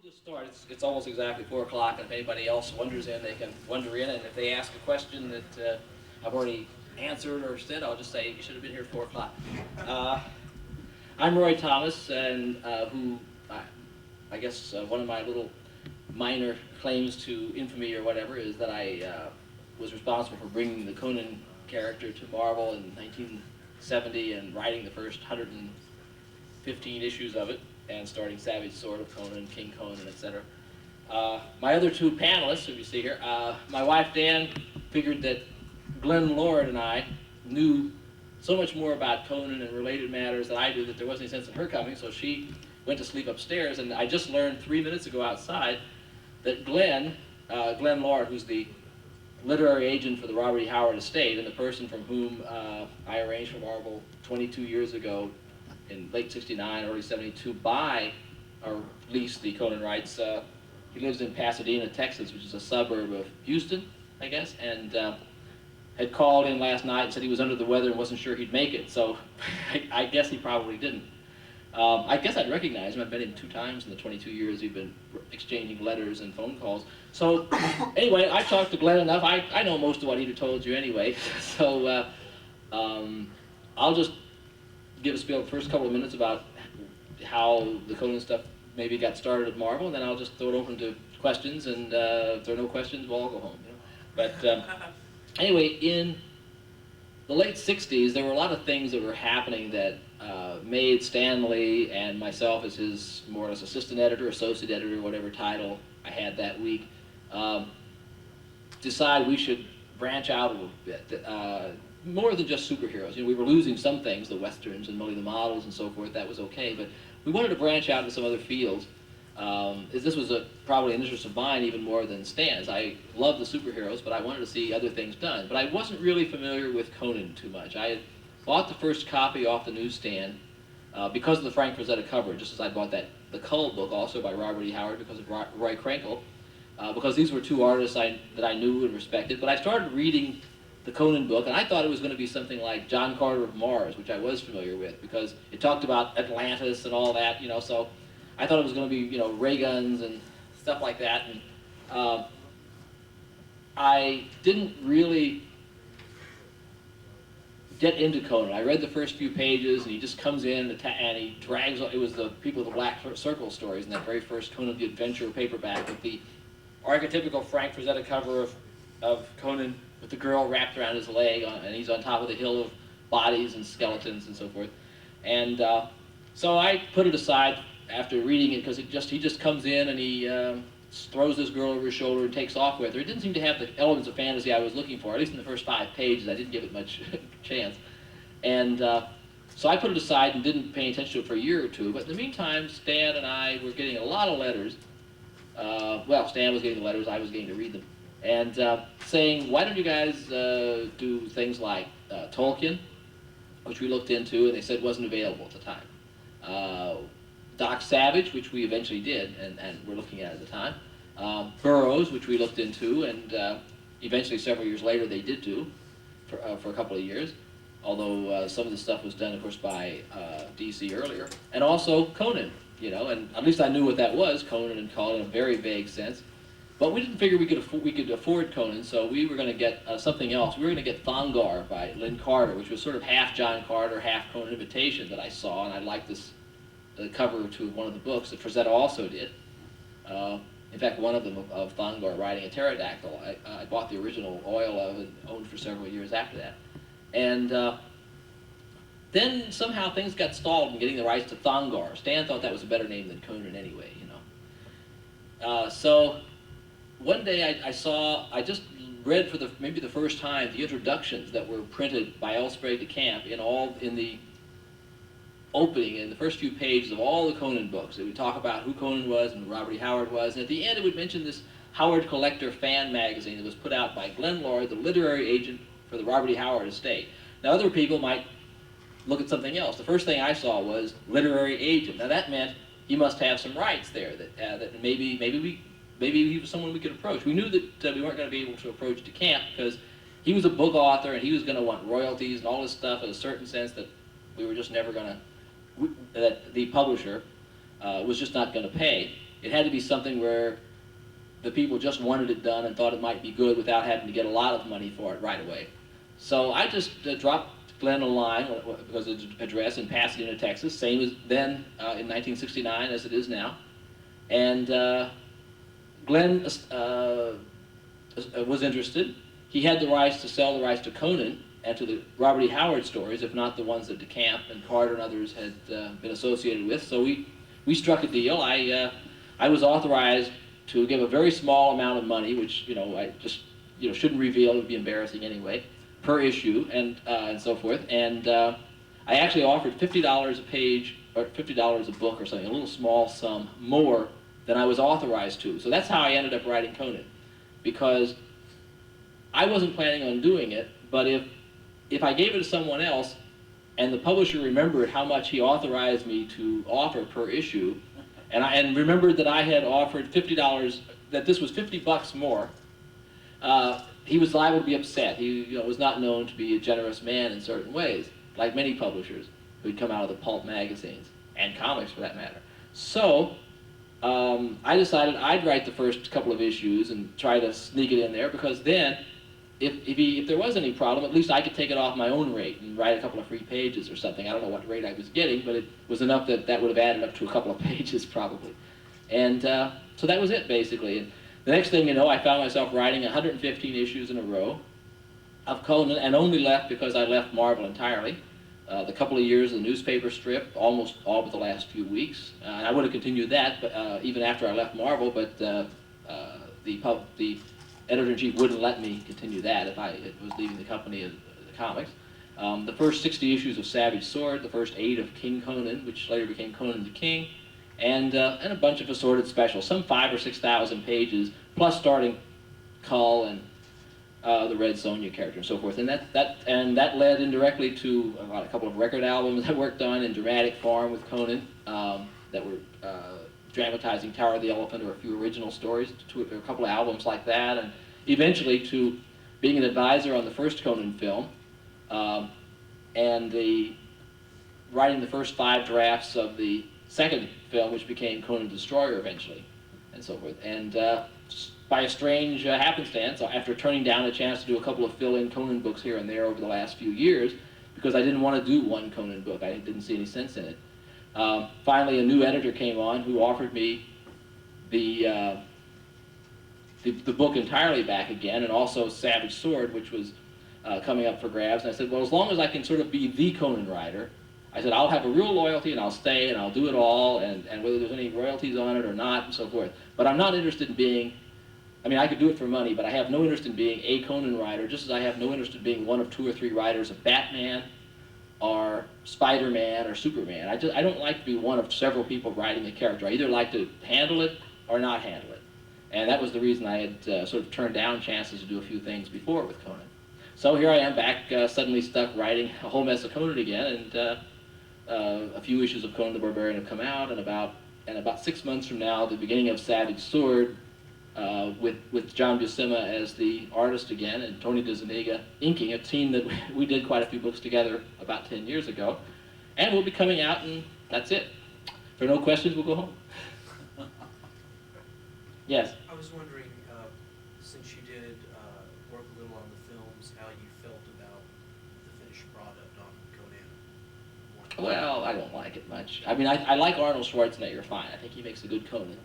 just start. It's almost exactly 4 o'clock, and if anybody else wonders in, they can wonder in, and if they ask a question that I've already answered or said, I'll just say, you should have been here at 4 o'clock. I'm Roy Thomas, and I guess one of my little minor claims to infamy or whatever is that I was responsible for bringing the Conan character to Marvel in 1970 and writing the first 115 issues of it, and starting Savage Sword of Conan, King Conan, etc. My other two panelists, if you see here, my wife Dan figured that Glenn Lord and I knew so much more about Conan and related matters than I do that there wasn't any sense in her coming, so she went to sleep upstairs, and I just learned 3 minutes ago outside that Glenn Lord, who's the literary agent for the Robert E. Howard estate and the person from whom I arranged for Marvel 22 years ago in late 69, early 72, buy or lease the Conan rights. He lives in Pasadena, Texas, which is a suburb of Houston, I guess, and had called in last night and said he was under the weather and wasn't sure he'd make it, so I guess he probably didn't. I guess I'd recognize him. I've met him 2 times in the 22 years we've been exchanging letters and phone calls. So anyway, I've talked to Glenn enough. I know most of what he'd have told you anyway, so I'll just give a spiel the first couple of minutes about how the Conan stuff maybe got started at Marvel, and then I'll just throw it open to questions, and if there are no questions, we'll all go home. You know? But anyway, in the late 60s, there were a lot of things that were happening that made Stan Lee and myself, as his more or less assistant editor, associate editor, whatever title I had that week, decide we should branch out a little bit. More than just superheroes. You know, we were losing some things, the westerns and Millie the Models and so forth. That was okay, but we wanted to branch out into some other fields. This was probably an interest of mine even more than Stan's. I love the superheroes, but I wanted to see other things done. But I wasn't really familiar with Conan too much. I had bought the first copy off the newsstand because of the Frank Frazetta cover, just as I bought the Cull book also by Robert E. Howard because of Roy Krenkel, because these were 2 artists that I knew and respected. But I started reading the Conan book, and I thought it was going to be something like John Carter of Mars, which I was familiar with, because it talked about Atlantis and all that, you know, so I thought it was going to be, you know, ray guns and stuff like that, and I didn't really get into Conan. I read the first few pages, and he just comes in and he drags, it was the People of the Black Circle stories in that very first Conan the Adventurer paperback with the archetypical Frank Frazetta cover of Conan with the girl wrapped around his leg, and he's on top of the hill of bodies and skeletons and so forth. And so I put it aside after reading it, because he just comes in and he throws this girl over his shoulder and takes off with her. It didn't seem to have the elements of fantasy I was looking for, at least in the first 5 pages. I didn't give it much chance. And so I put it aside and didn't pay attention to it for a year or 2. But in the meantime, Stan and I were getting a lot of letters. Well, Stan was getting the letters, I was getting to read them. And saying, why don't you guys do things like Tolkien, which we looked into, and they said wasn't available at the time. Doc Savage, which we eventually did, and were looking at the time. Burroughs, which we looked into, and eventually several years later they did do for a couple of years, although some of the stuff was done, of course, by DC earlier. And also Conan, you know, and at least I knew what that was, Conan and Conan, in a very vague sense. But we didn't figure we could afford Conan, so we were going to get something else. We were going to get Thongar by Lynn Carter, which was sort of half John Carter, half Conan imitation that I saw, and I liked the cover to one of the books that Frazetta also did. In fact, one of them of Thongar riding a pterodactyl. I bought the original oil of and owned for several years after that. And then somehow things got stalled in getting the rights to Thongar. Stan thought that was a better name than Conan anyway, you know. So one day I just read for maybe the first time the introductions that were printed by L. Sprague de Camp in the opening, in the first few pages of all the Conan books. It would talk about who Conan was and who Robert E. Howard was, and at the end it would mention this Howard Collector fan magazine that was put out by Glenn Lord, the literary agent for the Robert E. Howard estate. Now other people might look at something else. The first thing I saw was literary agent. Now that meant he must have some rights there, that maybe he was someone we could approach. We knew that we weren't going to be able to approach de Camp because he was a book author and he was going to want royalties and all this stuff in a certain sense that we were just never going to, that the publisher was just not going to pay. it had to be something where the people just wanted it done and thought it might be good without having to get a lot of money for it right away. So I just dropped Glenn a line, because it's address in Pasadena, Texas, same as then in 1969 as it is now. And Glenn was interested. He had the rights to sell the rights to Conan and to the Robert E. Howard stories, if not the ones that DeCamp and Carter and others had been associated with. So we struck a deal. I was authorized to give a very small amount of money, which I just shouldn't reveal. It would be embarrassing anyway, per issue and so forth. And I actually offered $50 a page or $50 a book or something, a little small sum more than I was authorized to. So that's how I ended up writing Conan, because I wasn't planning on doing it. But if I gave it to someone else, and the publisher remembered how much he authorized me to offer per issue, and remembered that I had offered $50, that this was $50 more, he was liable to be upset. He was not known to be a generous man in certain ways, like many publishers who'd come out of the pulp magazines, and comics for that matter. So I decided I'd write the first couple of issues and try to sneak it in there, because then if there was any problem, at least I could take it off my own rate and write a couple of free pages or something. I don't know what rate I was getting, but it was enough that would have added up to a couple of pages probably. And so that was it, basically. And the next thing you know, I found myself writing 115 issues in a row of Conan, and only left because I left Marvel entirely. The couple of years of the newspaper strip, almost all but the last few weeks. And I would have continued that, but, even after I left Marvel, but the editor-in-chief wouldn't let me continue that if I was leaving the company of the comics. The first 60 issues of Savage Sword, the first 8 of King Conan, which later became Conan the King, and a bunch of assorted specials, some 5,000 or 6,000 pages, plus starting Kull and the Red Sonja character and so forth. And that led indirectly to a couple of record albums I worked on in dramatic form with Conan that were dramatizing Tower of the Elephant, or a few original stories, a couple of albums like that, and eventually to being an advisor on the first Conan film, and writing the first 5 drafts of the second film, which became Conan Destroyer eventually, and so forth. And by a strange happenstance, after turning down a chance to do a couple of fill-in Conan books here and there over the last few years, because I didn't want to do one Conan book, I didn't see any sense in it. Finally, a new editor came on who offered me the book entirely back again, and also Savage Sword, which was coming up for grabs. And I said, well, as long as I can sort of be the Conan writer, I said, I'll have a real loyalty, and I'll stay, and I'll do it all, and whether there's any royalties on it or not, and so forth. But I'm not interested in being, I could do it for money, but I have no interest in being a Conan writer, just as I have no interest in being one of 2 or 3 writers of Batman, or Spider-Man, or Superman. I don't like to be one of several people writing a character. I either like to handle it or not handle it. And that was the reason I had sort of turned down chances to do a few things before with Conan. So here I am back, suddenly stuck writing a whole mess of Conan again, and a few issues of Conan the Barbarian have come out, and about 6 months from now, the beginning of Savage Sword, with John Buscema as the artist again, and Tony DeZuniga inking, a team that we did quite a few books together about 10 years ago. And we'll be coming out, and that's it. If there are no questions, we'll go home. Yes? I was wondering, since you did work a little on the films, how you felt about the finished product on Conan. Well, I don't like it much. I like Arnold Schwarzenegger fine. I think he makes a good Conan.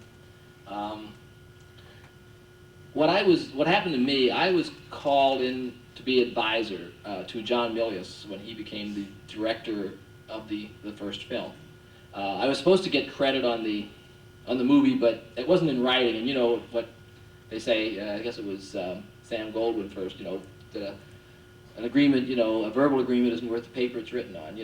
What happened to me, I was called in to be advisor to John Milius when he became the director of the first film. I was supposed to get credit on the movie, but it wasn't in writing, and you know what they say, I guess it was Sam Goldwyn first, did an agreement, a verbal agreement isn't worth the paper it's written on.